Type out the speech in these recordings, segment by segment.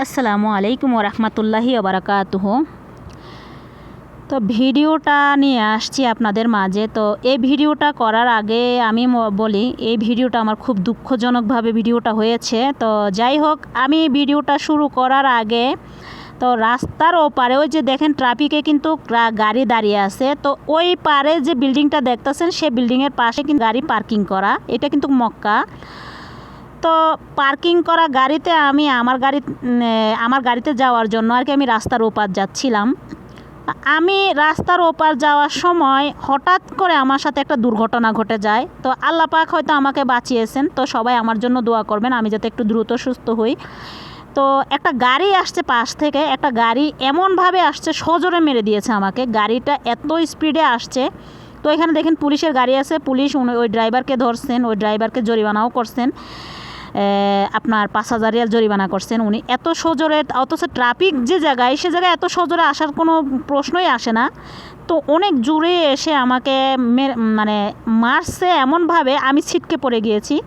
আসসালামু আলাইকুম ওরহমতুল্লাহি ওবরাকাতুহু। তো ভিডিওটা নিয়ে আসছি আপনাদের মাঝে। তো এই ভিডিওটা করার আগে আমি বলি, এই ভিডিওটা আমার খুব দুঃখজনকভাবে ভিডিওটা হয়েছে। তো যাই হোক, আমি ভিডিওটা শুরু করার আগে তো রাস্তার ওপারে ওই যে দেখেন ট্রাফিকে কিন্তু গাড়ি দাঁড়িয়ে আছে। তো ওই পারে যে বিল্ডিংটা দেখতেছেন সেই বিল্ডিংয়ের পাশে কিন্তু গাড়ি পার্কিং করা, এটা কিন্তু মক্কা। তো পার্কিং করা গাড়িতে আমি আমার গাড়িতে যাওয়ার জন্য আর কি আমি রাস্তার ওপার যাচ্ছিলাম। আমি রাস্তার ওপার যাওয়ার সময় হঠাৎ করে আমার সাথে একটা দুর্ঘটনা ঘটে যায়। তো আল্লাহ পাক হয়তো আমাকে বাঁচিয়েছেন। তো সবাই আমার জন্য দোয়া করবেন আমি যাতে একটু দ্রুত সুস্থ হই। তো একটা গাড়ি আসছে পাশ থেকে, একটা গাড়ি এমনভাবে আসছে সজোরে মেরে দিয়েছে আমাকে। গাড়িটা এত স্পিডে আসছে। তো এখানে দেখেন পুলিশের গাড়ি আছে, পুলিশ ওই ড্রাইভারকে ধরছেন, ওই ড্রাইভারকে জরিমানাও করছেন। আপনার 5,000 রিয়াল জরিমানা করছেন উনি। এত সজোরে, অথচ ট্রাফিক যে জায়গায় সে জায়গায় এত সজোরে আসার কোনো প্রশ্নই আসে না। তো অনেক জোরে এসে আমাকে মানে মারছে এমনভাবে আমি ছিটকে পড়ে গিয়েছি।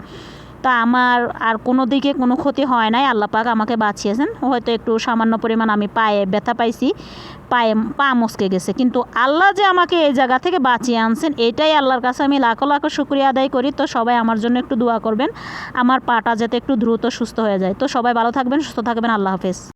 তা আমার আর কোনো দিকে কোনো ক্ষতি হয় নাই, আল্লাহ পাক আমাকে বাঁচিয়েছেন। হয়তো একটু সামান্য পরিমাণ আমি পায়ে ব্যথা পাইছি, পা মচকে গেছে, কিন্তু আল্লাহ যে আমাকে এই জায়গা থেকে বাঁচিয়ে আনছেন এটাই আল্লাহর কাছে আমি লাখো লাখো শুকরিয়া আদায় করি। তো সবাই আমার জন্য একটু দোয়া করবেন, আমার পাটা যাতে একটু দ্রুত সুস্থ হয়ে যায়। তো সবাই ভালো থাকবেন, সুস্থ থাকবেন, আল্লাহ হাফেজ।